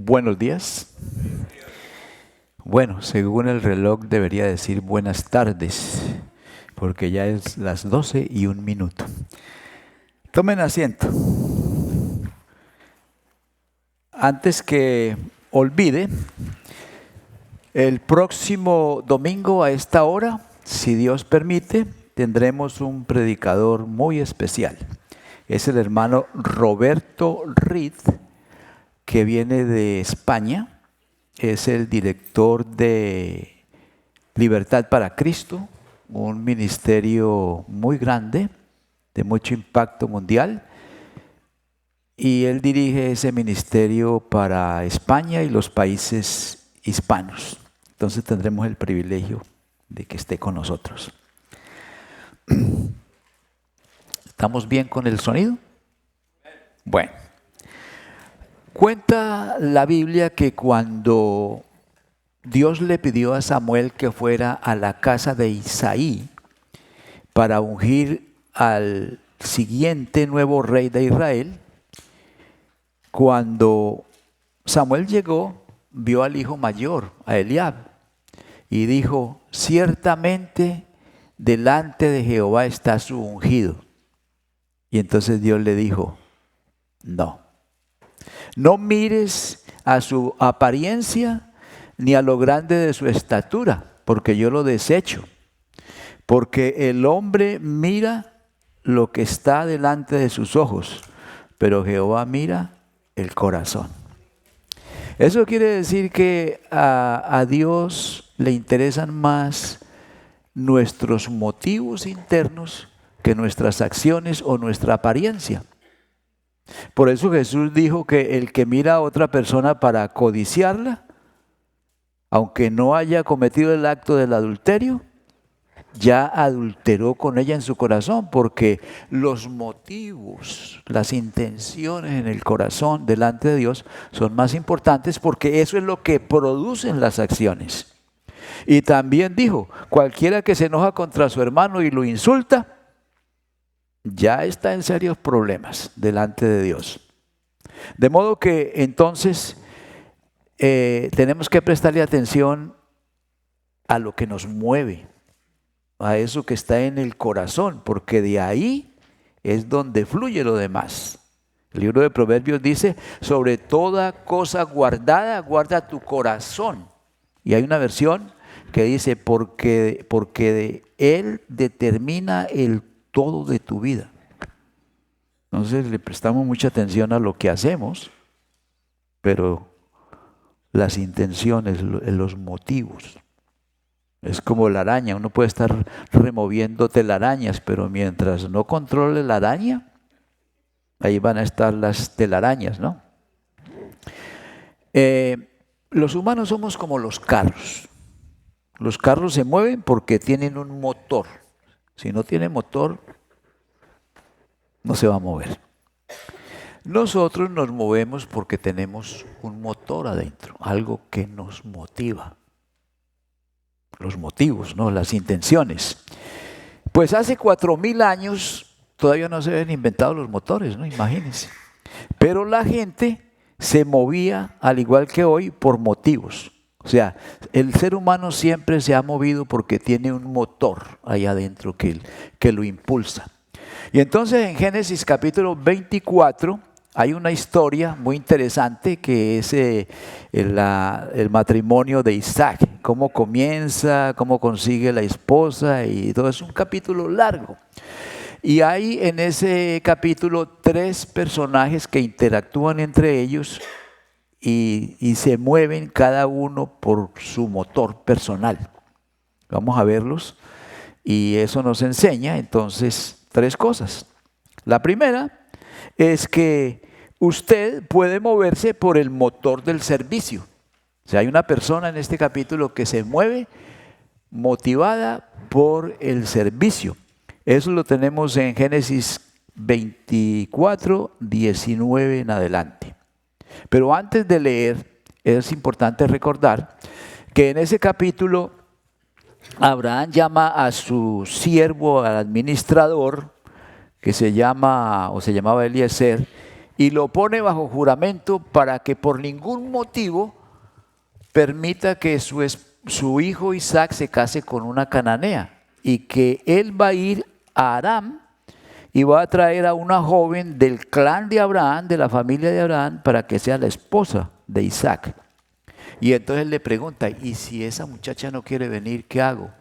Buenos días. Bueno, según el reloj debería decir buenas tardes, porque ya es las 12:01. Tomen asiento. Antes que olvide, el próximo domingo a esta hora, si Dios permite, tendremos un predicador muy especial. Es el hermano Roberto Reed, que viene de España. Es el director de Libertad para Cristo, un ministerio muy grande, de mucho impacto mundial. Y él dirige ese ministerio para España y los países hispanos. Entonces tendremos el privilegio de que esté con nosotros. ¿Estamos bien con el sonido? Bueno. Cuenta la Biblia que cuando Dios le pidió a Samuel que fuera a la casa de Isaí para ungir al siguiente nuevo rey de Israel, cuando Samuel llegó, vio al hijo mayor, a Eliab, y dijo: ciertamente delante de Jehová está su ungido. Y entonces Dios le dijo: no mires a su apariencia ni a lo grande de su estatura, porque yo lo desecho. Porque el hombre mira lo que está delante de sus ojos, pero Jehová mira el corazón. Eso quiere decir que a Dios le interesan más nuestros motivos internos que nuestras acciones o nuestra apariencia. Por eso Jesús dijo que el que mira a otra persona para codiciarla, aunque no haya cometido el acto del adulterio, ya adulteró con ella en su corazón, porque los motivos, las intenciones en el corazón delante de Dios son más importantes, porque eso es lo que producen las acciones. Y también dijo: cualquiera que se enoja contra su hermano y lo insulta, ya está en serios problemas delante de Dios. De modo que entonces tenemos que prestarle atención a lo que nos mueve, a eso que está en el corazón, porque de ahí es donde fluye lo demás. El libro de Proverbios dice: sobre toda cosa guardada, guarda tu corazón. Y hay una versión que dice: porque de él determina el todo de tu vida. Entonces le prestamos mucha atención a lo que hacemos, pero las intenciones, los motivos. Es como la araña, uno puede estar removiendo telarañas, pero mientras no controle la araña, ahí van a estar las telarañas, ¿no? Los humanos somos como los carros. Los carros se mueven porque tienen un motor. Si no tiene motor, no se va a mover. Nosotros nos movemos porque tenemos un motor adentro, algo que nos motiva. Los motivos, ¿no? Las intenciones. Pues hace 4,000 años todavía no se habían inventado los motores, ¿no? Imagínense. Pero la gente se movía, al igual que hoy, por motivos. O sea, el ser humano siempre se ha movido porque tiene un motor allá adentro que lo impulsa. Y entonces en Génesis capítulo 24 hay una historia muy interesante que es el matrimonio de Isaac. Cómo comienza, cómo consigue la esposa y todo. Es un capítulo largo. Y hay en ese capítulo 3 personajes que interactúan entre ellos y se mueven cada uno por su motor personal. Vamos a verlos y eso nos enseña entonces 3 cosas. La primera es que usted puede moverse por el motor del servicio. O sea, hay una persona en este capítulo que se mueve motivada por el servicio. Eso lo tenemos en Génesis 24, 19 en adelante. Pero antes de leer, es importante recordar que en ese capítulo Abraham llama a su siervo, al administrador, que se llama o se llamaba Eliezer, y lo pone bajo juramento para que por ningún motivo permita que su hijo Isaac se case con una cananea, y que él va a ir a Aram y va a traer a una joven del clan de Abraham, de la familia de Abraham, para que sea la esposa de Isaac. Y entonces le pregunta, ¿y si esa muchacha no quiere venir, qué hago?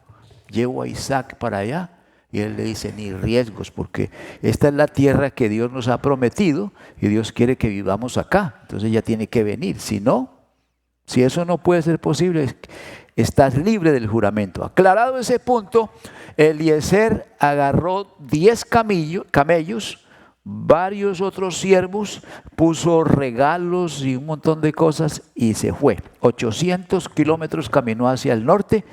¿Llevo a Isaac para allá? Y él le dice, ni riesgos, porque esta es la tierra que Dios nos ha prometido y Dios quiere que vivamos acá. Entonces ella tiene que venir. Si no, si eso no puede ser posible, estás libre del juramento. Aclarado ese punto, Eliezer agarró 10 camellos, varios otros siervos, puso regalos y un montón de cosas y se fue. 800 kilómetros caminó hacia el norte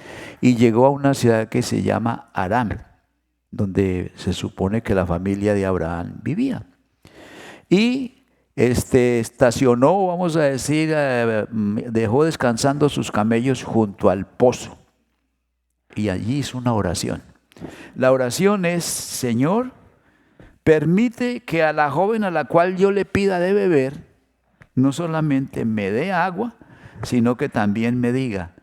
y llegó a una ciudad que se llama Aram, donde se supone que la familia de Abraham vivía. Y estacionó, vamos a decir, dejó descansando sus camellos junto al pozo. Y allí hizo una oración. La oración es, Señor, permite que a la joven a la cual yo le pida de beber, no solamente me dé agua, sino que también me diga,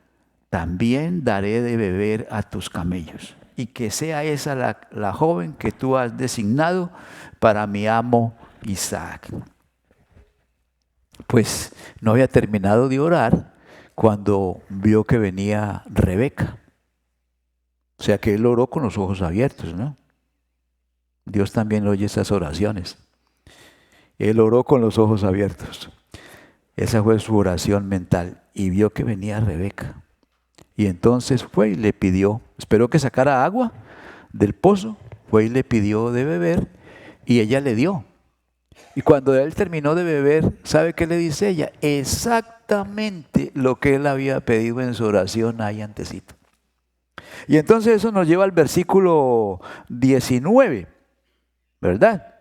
también daré de beber a tus camellos. Y que sea esa la joven que tú has designado para mi amo Isaac. Pues no había terminado de orar cuando vio que venía Rebeca. O sea que él oró con los ojos abiertos, ¿no? Dios también oye esas oraciones. Él oró con los ojos abiertos. Esa fue su oración mental. Y vio que venía Rebeca. Y entonces fue y le pidió, esperó que sacara agua del pozo, fue y le pidió de beber y ella le dio. Y cuando él terminó de beber, ¿sabe qué le dice ella? Exactamente lo que él había pedido en su oración ahí antesito. Y entonces eso nos lleva al versículo 19, ¿verdad?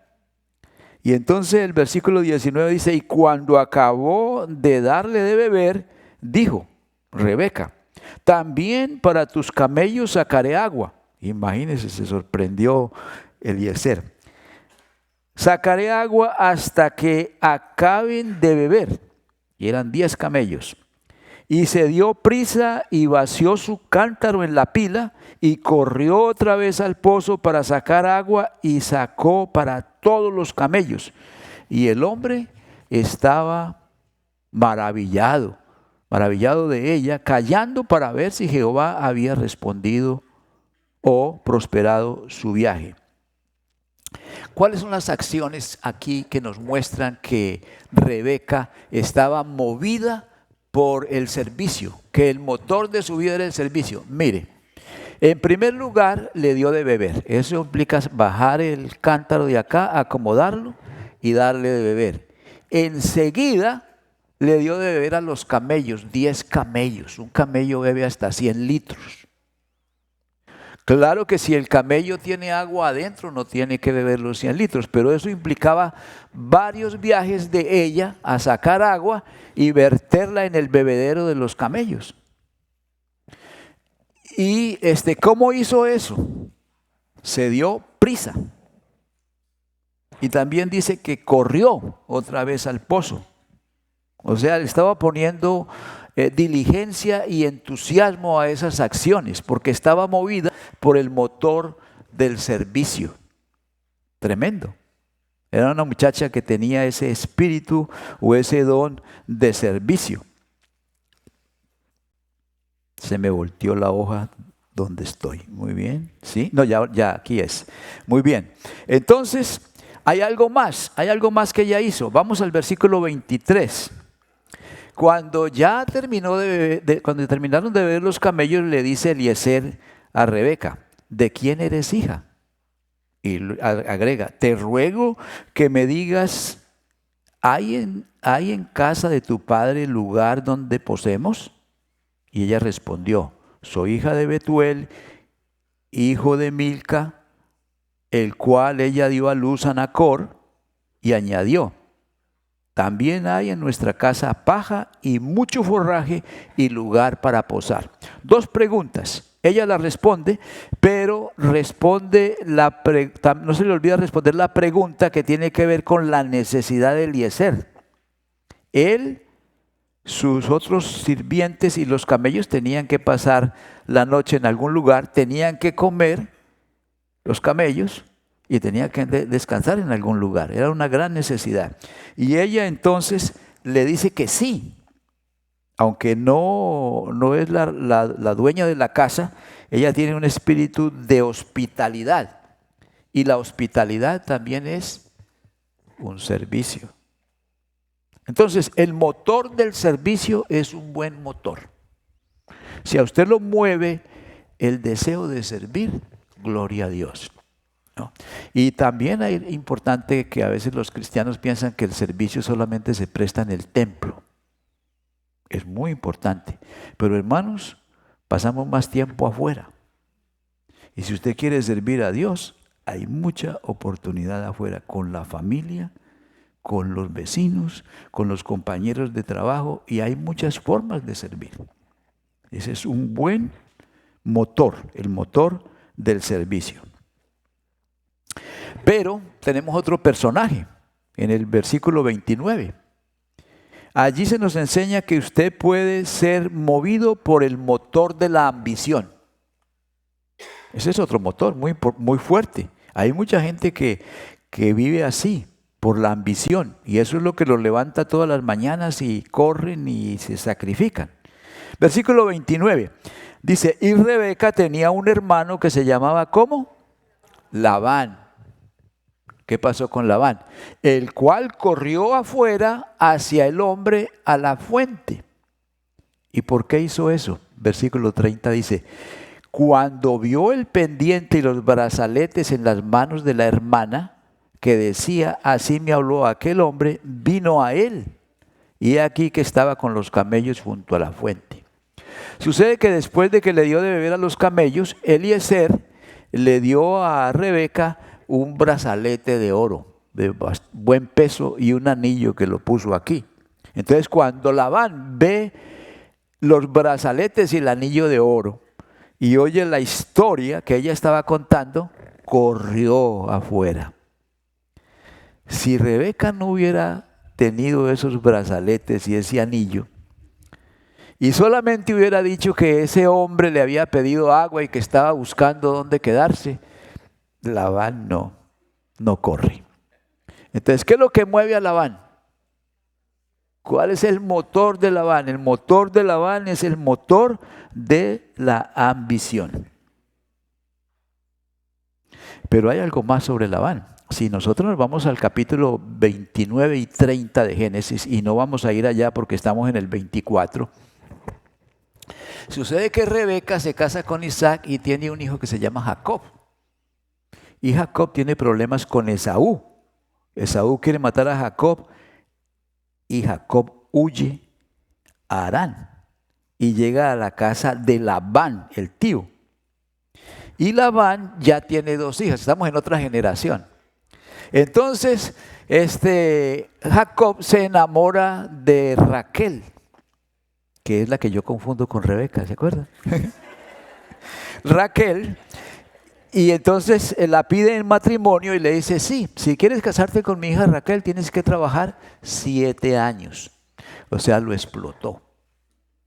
Y entonces el versículo 19 dice, y cuando acabó de darle de beber, dijo Rebeca, también para tus camellos sacaré agua. Imagínense, se sorprendió Eliezer. Sacaré agua hasta que acaben de beber. Y eran 10 camellos. Y se dio prisa y vació su cántaro en la pila y corrió otra vez al pozo para sacar agua y sacó para todos los camellos. Y el hombre estaba maravillado de ella, callando para ver si Jehová había respondido o prosperado su viaje. ¿Cuáles son las acciones aquí que nos muestran que Rebeca estaba movida por el servicio, que el motor de su vida era el servicio? Mire, en primer lugar le dio de beber. Eso implica bajar el cántaro de acá, acomodarlo y darle de beber. Enseguida le dio de beber a los camellos, 10 camellos. Un camello bebe hasta 100 litros. Claro que si el camello tiene agua adentro, no tiene que beber los 100 litros, pero eso implicaba varios viajes de ella a sacar agua y verterla en el bebedero de los camellos. Y ¿cómo hizo eso? Se dio prisa. Y también dice que corrió otra vez al pozo. O sea, le estaba poniendo diligencia y entusiasmo a esas acciones, porque estaba movida por el motor del servicio. Tremendo. Era una muchacha que tenía ese espíritu o ese don de servicio. Se me volteó la hoja donde estoy. Muy bien. ¿Sí? No, ya aquí es. Muy bien. Entonces, hay algo más que ella hizo. Vamos al versículo 23. Cuando ya cuando terminaron de beber los camellos, le dice Eliezer a Rebeca, ¿de quién eres hija? Y agrega, te ruego que me digas, ¿hay en casa de tu padre lugar donde posemos? Y ella respondió, soy hija de Betuel, hijo de Milca, el cual ella dio a luz a Nacor, y añadió, también hay en nuestra casa paja y mucho forraje y lugar para posar. 2 preguntas. ella la responde, pero responde no se le olvida responder la pregunta que tiene que ver con la necesidad de Eliezer. Él, sus otros sirvientes y los camellos tenían que pasar la noche en algún lugar, tenían que comer los camellos y tenían que descansar en algún lugar. Era una gran necesidad. Y ella entonces le dice que sí. Aunque no es la dueña de la casa, ella tiene un espíritu de hospitalidad. Y la hospitalidad también es un servicio. Entonces, el motor del servicio es un buen motor. Si a usted lo mueve el deseo de servir, gloria a Dios, ¿no? Y también es importante que a veces los cristianos piensan que el servicio solamente se presta en el templo. Es muy importante. Pero hermanos, pasamos más tiempo afuera. Y si usted quiere servir a Dios, hay mucha oportunidad afuera, con la familia, con los vecinos, con los compañeros de trabajo, y hay muchas formas de servir. Ese es un buen motor, el motor del servicio. Pero tenemos otro personaje en el versículo 29. Allí se nos enseña que usted puede ser movido por el motor de la ambición. Ese es otro motor muy fuerte. Hay mucha gente que vive así, por la ambición. Y eso es lo que los levanta todas las mañanas y corren y se sacrifican. Versículo 29. Dice, y Rebeca tenía un hermano que se llamaba, ¿cómo? Labán. ¿Qué pasó con Labán? El cual corrió afuera hacia el hombre a la fuente. ¿Y por qué hizo eso? Versículo 30 dice, cuando vio el pendiente y los brazaletes en las manos de la hermana, que decía, así me habló aquel hombre, vino a él. Y aquí que estaba con los camellos junto a la fuente. Sucede que después de que le dio de beber a los camellos, Eliezer le dio a Rebeca un brazalete de oro de buen peso y un anillo que lo puso aquí. Entonces cuando Labán ve los brazaletes y el anillo de oro y oye la historia que ella estaba contando, corrió afuera. Si Rebeca no hubiera tenido esos brazaletes y ese anillo, y solamente hubiera dicho que ese hombre le había pedido agua y que estaba buscando dónde quedarse, Labán no corre. Entonces, ¿qué es lo que mueve a Labán? ¿Cuál es el motor de Labán? El motor de Labán es el motor de la ambición. Pero hay algo más sobre Labán. Si nosotros nos vamos al capítulo 29 y 30 de Génesis, y no vamos a ir allá porque estamos en el 24, sucede que Rebeca se casa con Isaac y tiene un hijo que se llama Jacob. Y Jacob tiene problemas con Esaú. Esaú quiere matar a Jacob y Jacob huye a Harán y llega a la casa de Labán, el tío. Y Labán ya tiene 2 hijas, estamos en otra generación. Entonces, Jacob se enamora de Raquel, que es la que yo confundo con Rebeca, ¿se acuerdan? Raquel. Y entonces la pide en matrimonio y le dice, sí, si quieres casarte con mi hija Raquel, tienes que trabajar 7 años. O sea, lo explotó,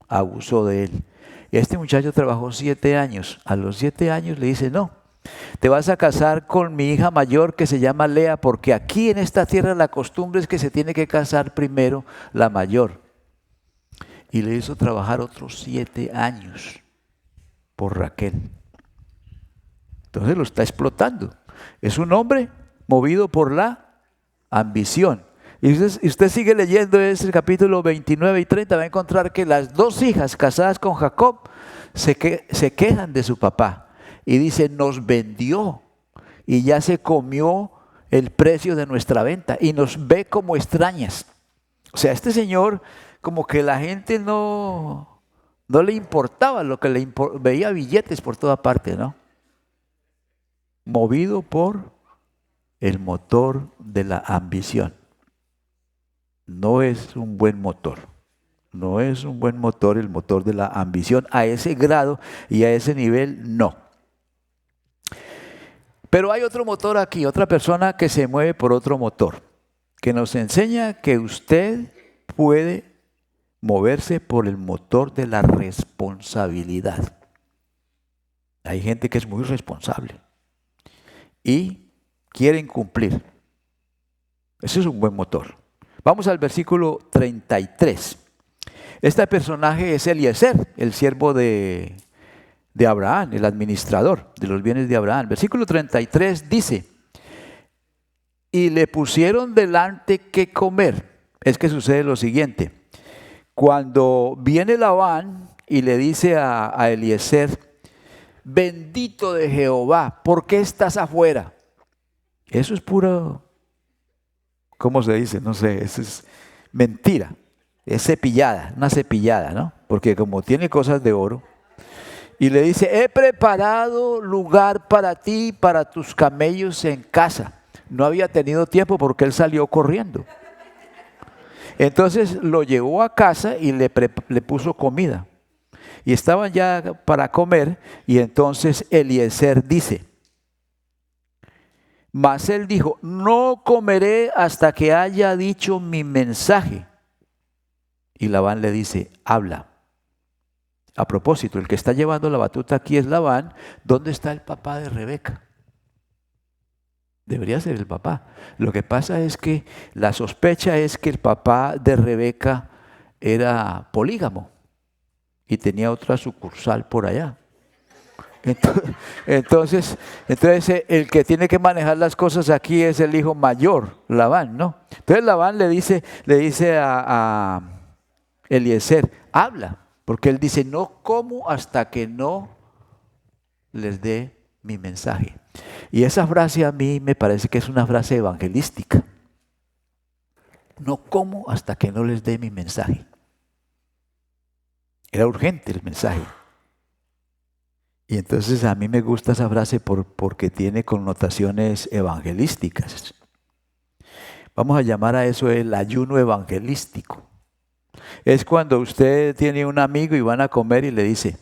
abusó de él. Y este muchacho trabajó 7 años. A los 7 años le dice, no, te vas a casar con mi hija mayor que se llama Lea, porque aquí en esta tierra la costumbre es que se tiene que casar primero la mayor. Y le hizo trabajar otros 7 años por Raquel. Entonces lo está explotando. Es un hombre movido por la ambición. Y usted sigue leyendo ese capítulo 29 y 30, va a encontrar que las 2 hijas casadas con Jacob se quejan de su papá. Y dice, nos vendió y ya se comió el precio de nuestra venta y nos ve como extrañas. O sea, este señor como que la gente no le importaba, lo que veía billetes por toda parte, ¿no? Movido por el motor de la ambición. No es un buen motor. No es un buen motor el motor de la ambición. A ese grado y a ese nivel, no. Pero hay otro motor aquí, otra persona que se mueve por otro motor, que nos enseña que usted puede moverse por el motor de la responsabilidad. Hay gente que es muy responsable y quieren cumplir. Ese es un buen motor. Vamos al versículo 33. Este personaje es Eliezer, el siervo de Abraham, el administrador de los bienes de Abraham. Versículo 33 dice, y le pusieron delante qué comer. Es que sucede lo siguiente. Cuando viene Labán y le dice a Eliezer, bendito de Jehová, ¿por qué estás afuera? Eso es puro, ¿cómo se dice? No sé, eso es mentira. Es cepillada, una cepillada, ¿no? Porque como tiene cosas de oro. Y le dice, he preparado lugar para ti y para tus camellos en casa. No había tenido tiempo porque él salió corriendo. Entonces lo llevó a casa y le puso comida. Y estaban ya para comer y entonces Eliezer dice, mas él dijo, no comeré hasta que haya dicho mi mensaje. Y Labán le dice, habla. A propósito, el que está llevando la batuta aquí es Labán. ¿Dónde está el papá de Rebeca? Debería ser el papá. Lo que pasa es que la sospecha es que el papá de Rebeca era polígamo y tenía otra sucursal por allá. Entonces, el que tiene que manejar las cosas aquí es el hijo mayor, Labán, ¿no? Entonces Labán le dice a Eliezer, habla, porque él dice, no como hasta que no les dé mi mensaje. Y esa frase a mí me parece que es una frase evangelística. No como hasta que no les dé mi mensaje. Era urgente el mensaje. Y entonces a mí me gusta esa frase porque tiene connotaciones evangelísticas. Vamos a llamar a eso el ayuno evangelístico. Es cuando usted tiene un amigo y van a comer y le dice,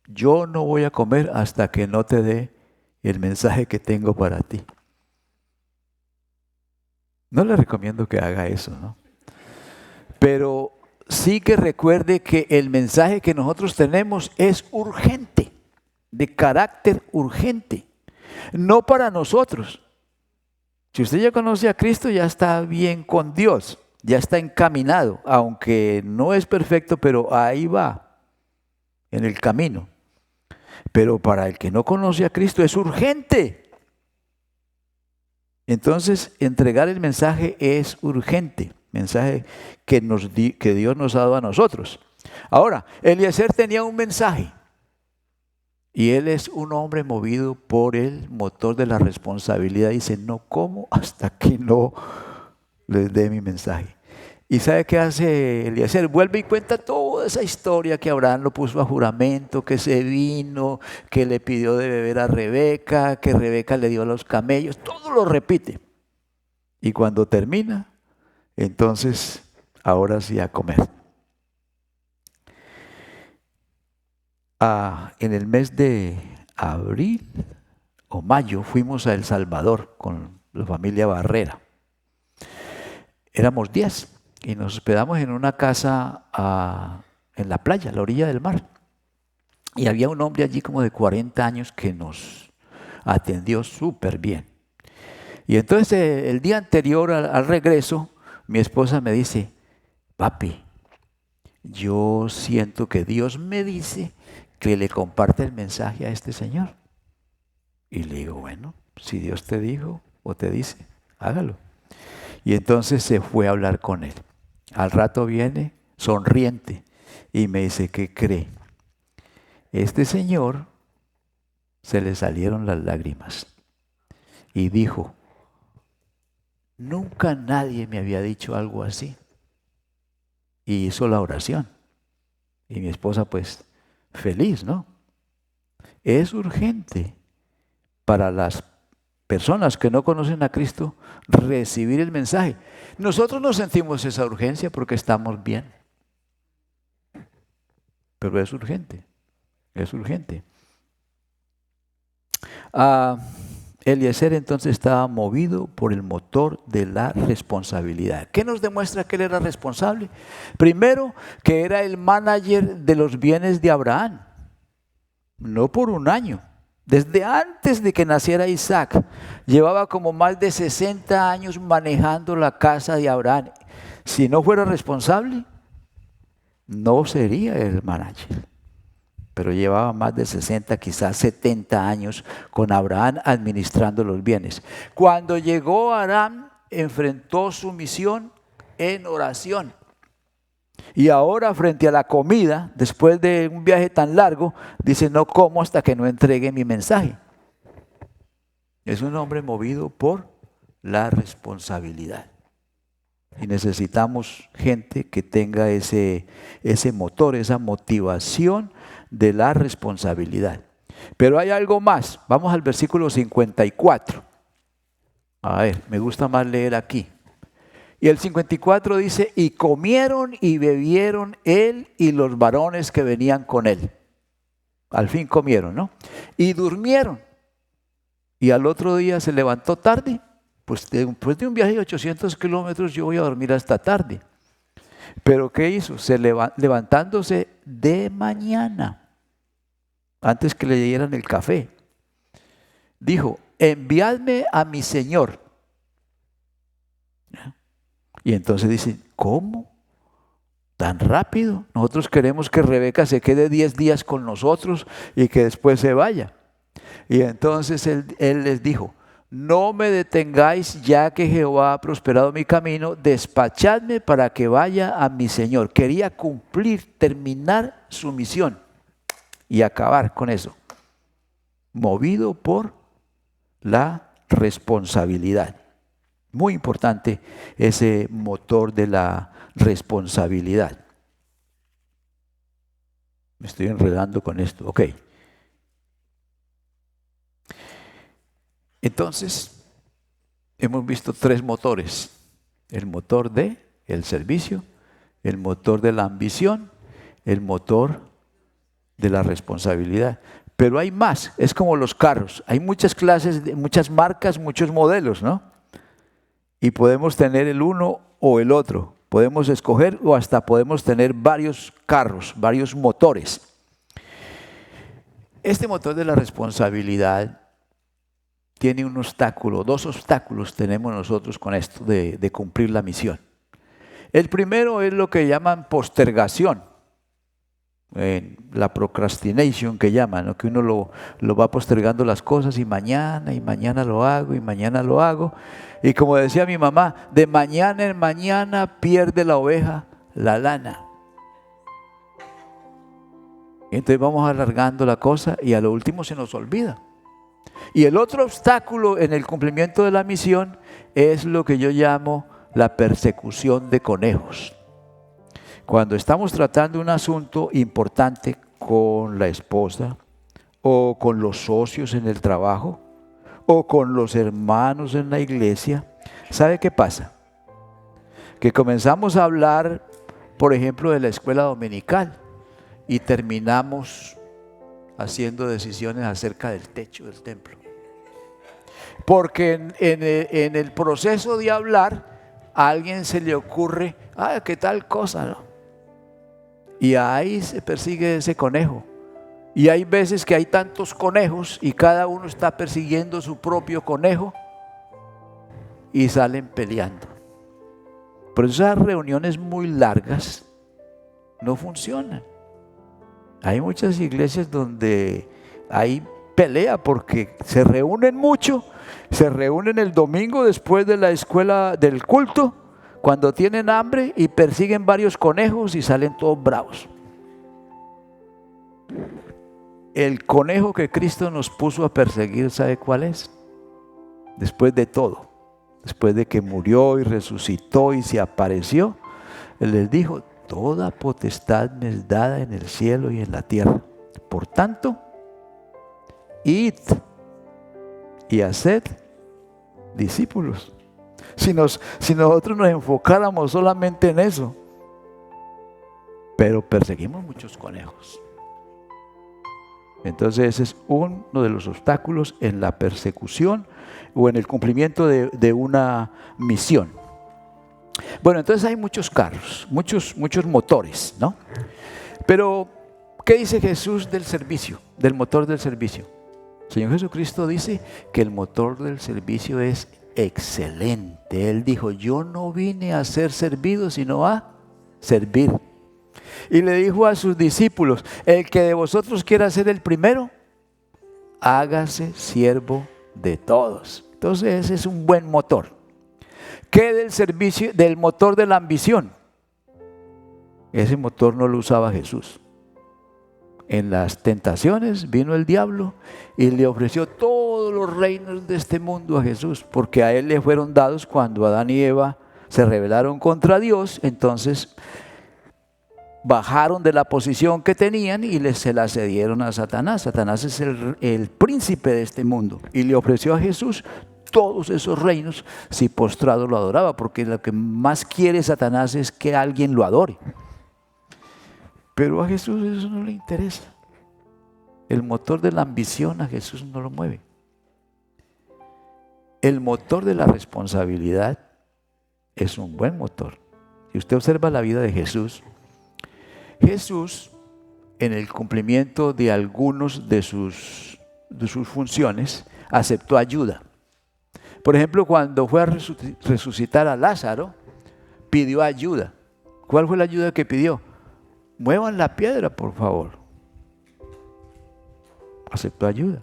yo no voy a comer hasta que no te dé el mensaje que tengo para ti. No le recomiendo que haga eso, ¿no? Pero sí que recuerde que el mensaje que nosotros tenemos es urgente, de carácter urgente, no para nosotros. Si usted ya conoce a Cristo, ya está bien con Dios, ya está encaminado, aunque no es perfecto, pero ahí va, en el camino. Pero para el que no conoce a Cristo es urgente. Entonces, entregar el mensaje es urgente, mensaje que Dios nos ha dado a nosotros. Ahora, Eliezer tenía un mensaje y él es un hombre movido por el motor de la responsabilidad. Dice, no como hasta que no les dé mi mensaje. ¿Y sabe qué hace Eliezer? Vuelve y cuenta toda esa historia que Abraham lo puso a juramento, que se vino, que le pidió de beber a Rebeca, que Rebeca le dio a los camellos, todo lo repite. Y cuando termina, entonces, ahora sí a comer. En el mes de abril o mayo fuimos a El Salvador con la familia Barrera. Éramos 10. Y nos hospedamos en una casa en la playa, a la orilla del mar. Y había un hombre allí como de 40 años que nos atendió súper bien. Y entonces el día anterior al regreso, mi esposa me dice, papi, yo siento que Dios me dice que le comparte el mensaje a este señor. Y le digo, bueno, si Dios te dijo o te dice, hágalo. Y entonces se fue a hablar con él. Al rato viene sonriente y me dice, ¿qué cree? Este señor se le salieron las lágrimas y dijo, nunca nadie me había dicho algo así. Y hizo la oración. Y mi esposa pues feliz, ¿no? Es urgente para las personas que no conocen a Cristo recibir el mensaje. Nosotros no sentimos esa urgencia porque estamos bien. pero es urgente, es urgente. Eliezer entonces estaba movido por el motor de la responsabilidad. ¿Qué nos demuestra que él era responsable? Primero, que era el manager de los bienes de Abraham, no por un año. Desde antes de que naciera Isaac, llevaba como más de 60 años manejando la casa de Abraham. Si no fuera responsable, no sería el manager. Pero llevaba más de 60, quizás 70 años con Abraham administrando los bienes. Cuando llegó a Aram, enfrentó su misión en oración. Y ahora frente a la comida, después de un viaje tan largo, dice: no como hasta que no entregue mi mensaje. Es un hombre movido por la responsabilidad. Y necesitamos gente que tenga ese motor, esa motivación de la responsabilidad. Pero hay algo más. Vamos al versículo 54. A ver, me gusta más leer aquí. Y el 54 dice: y comieron y bebieron él y los varones que venían con él. Al fin comieron, ¿no? Y durmieron. Y al otro día se levantó tarde. Pues después de un viaje de 800 kilómetros yo voy a dormir hasta tarde. Pero ¿qué hizo? Levantándose de mañana, antes que le dieran el café, dijo: enviadme a mi señor. Y entonces dicen: ¿cómo? ¿Tan rápido? Nosotros queremos que Rebeca se quede 10 días con nosotros y que después se vaya. Y entonces él les dijo: no me detengáis, ya que Jehová ha prosperado mi camino, despachadme para que vaya a mi Señor. Quería cumplir, terminar su misión y acabar con eso. Movido por la responsabilidad. Muy importante ese motor de la responsabilidad. Me estoy enredando con esto. Ok. Entonces, hemos visto 3 motores: el motor del servicio, el motor de la ambición, el motor de la responsabilidad. Pero hay más, es como los carros, hay muchas clases, muchas marcas, muchos modelos, ¿no? Y podemos tener el uno o el otro, podemos escoger o hasta podemos tener varios carros, varios motores. Este motor de la responsabilidad tiene un obstáculo, 2 obstáculos tenemos nosotros con esto de cumplir la misión. El primero es lo que llaman postergación, la procrastination que llaman, ¿no? Que uno lo va postergando las cosas y mañana lo hago y mañana lo hago. Y como decía mi mamá, de mañana en mañana pierde la oveja la lana. Entonces vamos alargando la cosa y a lo último se nos olvida. Y el otro obstáculo en el cumplimiento de la misión es lo que yo llamo la persecución de conejos. Cuando estamos tratando un asunto importante con la esposa, o con los socios en el trabajo, o con los hermanos en la iglesia, ¿sabe qué pasa? Que comenzamos a hablar, por ejemplo, de la escuela dominical y terminamos haciendo decisiones acerca del techo del templo. Porque en el proceso de hablar, a alguien se le ocurre: ¿qué tal cosa, no? Y ahí se persigue ese conejo. Y hay veces que hay tantos conejos y cada uno está persiguiendo su propio conejo y salen peleando. Por eso esas reuniones muy largas no funcionan. Hay muchas iglesias donde hay pelea porque se reúnen mucho, se reúnen el domingo después de la escuela del culto, cuando tienen hambre, y persiguen varios conejos y salen todos bravos. El conejo que Cristo nos puso a perseguir, ¿sabe cuál es? Después de todo, después de que murió y resucitó y se apareció, Él les dijo: toda potestad me es dada en el cielo y en la tierra. Por tanto, id y haced discípulos. Si nosotros nos enfocáramos solamente en eso. pero perseguimos muchos conejos. Entonces ese es uno de los obstáculos en la persecución o en el cumplimiento de una misión. Bueno, entonces hay muchos carros, muchos motores, ¿no? Pero, ¿qué dice Jesús del servicio, del motor del servicio? El Señor Jesucristo dice que el motor del servicio es excelente. Él dijo, yo no vine a ser servido, sino a servir. Y le dijo a sus discípulos, el que de vosotros quiera ser el primero, hágase siervo de todos. Entonces ese es un buen motor. ¿Qué del servicio, del motor de la ambición? Ese motor no lo usaba Jesús. En las tentaciones vino el diablo y le ofreció todos los reinos de este mundo a Jesús, porque a él le fueron dados cuando Adán y Eva se rebelaron contra Dios. Entonces bajaron de la posición que tenían y se la cedieron a Satanás. Satanás es el príncipe de este mundo y le ofreció a Jesús todos esos reinos si postrado lo adoraba, porque lo que más quiere Satanás es que alguien lo adore. Pero a Jesús eso no le interesa. El motor de la ambición a Jesús no lo mueve. El motor de la responsabilidad es un buen motor. Si usted observa la vida de Jesús, Jesús, en el cumplimiento de algunos de sus funciones, aceptó ayuda. Por ejemplo, cuando fue a resucitar a Lázaro, pidió ayuda. ¿Cuál fue la ayuda que pidió? Muevan la piedra, por favor. Aceptó ayuda.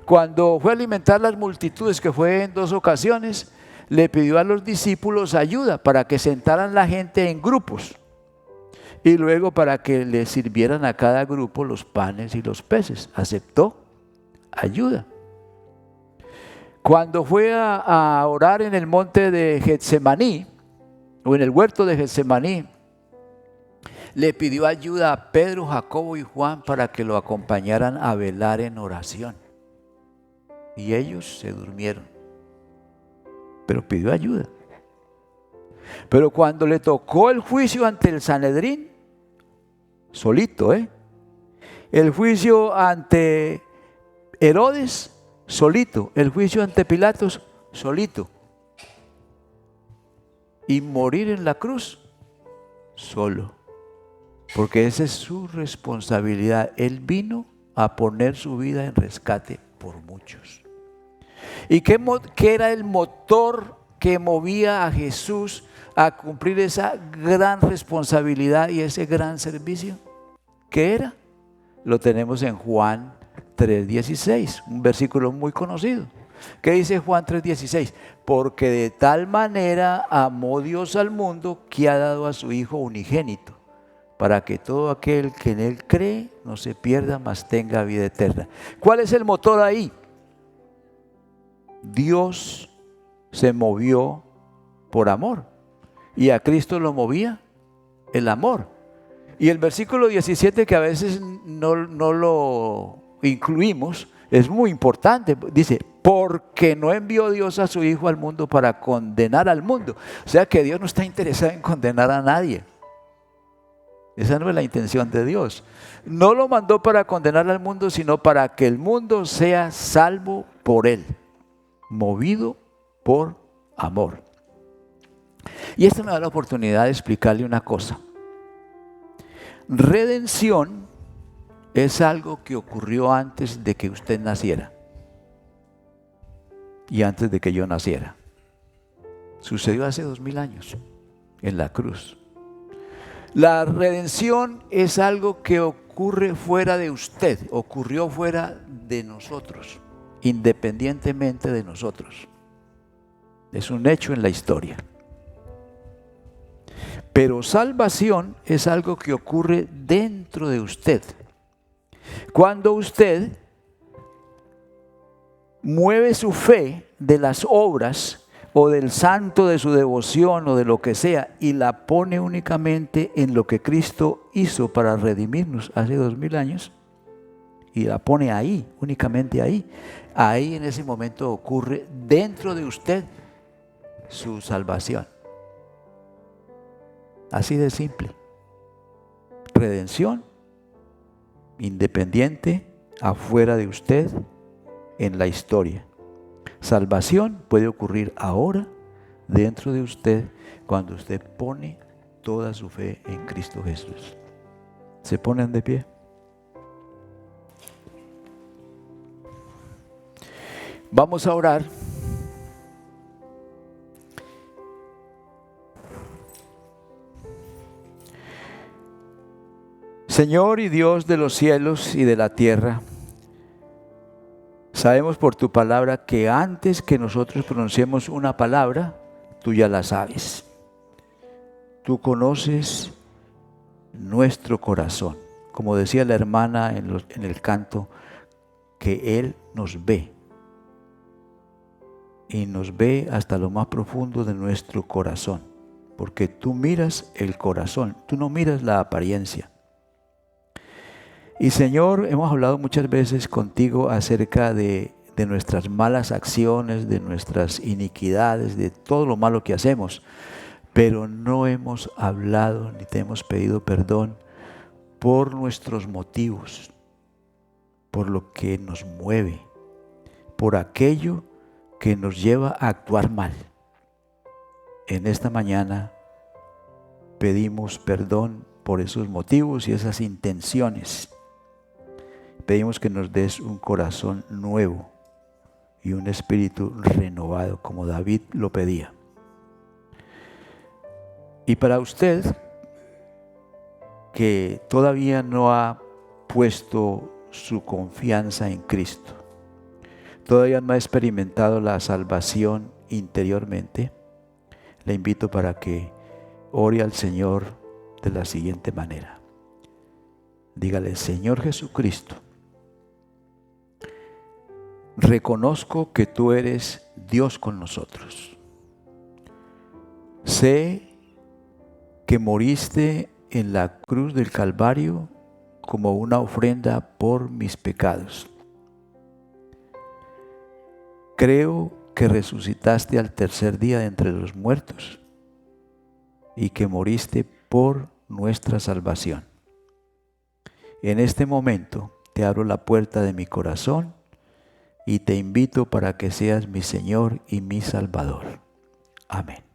Cuando fue a alimentar las multitudes, que fue en 2 ocasiones, le pidió a los discípulos ayuda para que sentaran la gente en grupos. Y luego para que le sirvieran a cada grupo los panes y los peces. Aceptó ayuda. Cuando fue a orar en el monte de Getsemaní, o en el huerto de Getsemaní, le pidió ayuda a Pedro, Jacobo y Juan para que lo acompañaran a velar en oración. Y ellos se durmieron. Pero pidió ayuda. Pero cuando le tocó el juicio ante el Sanedrín, solito, el juicio ante Herodes, solito. El juicio ante Pilatos, solito. Y morir en la cruz, solo. Porque esa es su responsabilidad. Él vino a poner su vida en rescate por muchos. ¿Y qué era el motor que movía a Jesús a cumplir esa gran responsabilidad y ese gran servicio? ¿Qué era? Lo tenemos en Juan 3:16, un versículo muy conocido. ¿Qué dice Juan 3:16? Porque de tal manera amó Dios al mundo que ha dado a su Hijo unigénito, para que todo aquel que en Él cree no se pierda, mas tenga vida eterna. ¿Cuál es el motor ahí? Dios se movió por amor y a Cristo lo movía el amor. Y el versículo 17, que a veces no lo incluimos, es muy importante. Dice, porque no envió Dios a su Hijo al mundo para condenar al mundo. O sea que Dios no está interesado en condenar a nadie. Esa no es la intención de Dios. No lo mandó para condenar al mundo, sino para que el mundo sea salvo por Él, movido por amor. Y esto me da la oportunidad de explicarle una cosa. Redención es algo que ocurrió antes de que usted naciera y antes de que yo naciera. Sucedió hace 2000 años en la cruz. La redención es algo que ocurre fuera de usted, ocurrió fuera de nosotros, independientemente de nosotros. Es un hecho en la historia. Pero salvación es algo que ocurre dentro de usted. Cuando usted mueve su fe de las obras o del santo de su devoción o de lo que sea y la pone únicamente en lo que Cristo hizo para redimirnos hace 2000 años y la pone ahí, únicamente ahí, ahí en ese momento ocurre dentro de usted su salvación. Así de simple. redención independiente afuera de usted en la historia. Salvación puede ocurrir ahora dentro de usted cuando usted pone toda su fe en Cristo Jesús. ¿Se ponen de pie? Vamos a orar. Señor y Dios de los cielos y de la tierra, sabemos por tu palabra que antes que nosotros pronunciemos una palabra, tú ya la sabes. Tú conoces nuestro corazón. Como decía la hermana en el canto, que Él nos ve. Y nos ve hasta lo más profundo de nuestro corazón. Porque tú miras el corazón, tú no miras la apariencia. Y Señor, hemos hablado muchas veces contigo acerca de nuestras malas acciones, de nuestras iniquidades, de todo lo malo que hacemos. Pero no hemos hablado ni te hemos pedido perdón por nuestros motivos, por lo que nos mueve, por aquello que nos lleva a actuar mal. En esta mañana pedimos perdón por esos motivos y esas intenciones. Pedimos que nos des un corazón nuevo y un espíritu renovado, como David lo pedía. Y para usted, que todavía no ha puesto su confianza en Cristo, todavía no ha experimentado la salvación interiormente, le invito para que ore al Señor de la siguiente manera. Dígale: Señor Jesucristo, reconozco que tú eres Dios con nosotros. Sé que moriste en la cruz del Calvario como una ofrenda por mis pecados. Creo que resucitaste al tercer día de entre los muertos y que moriste por nuestra salvación. En este momento te abro la puerta de mi corazón y te invito para que seas mi Señor y mi Salvador. Amén.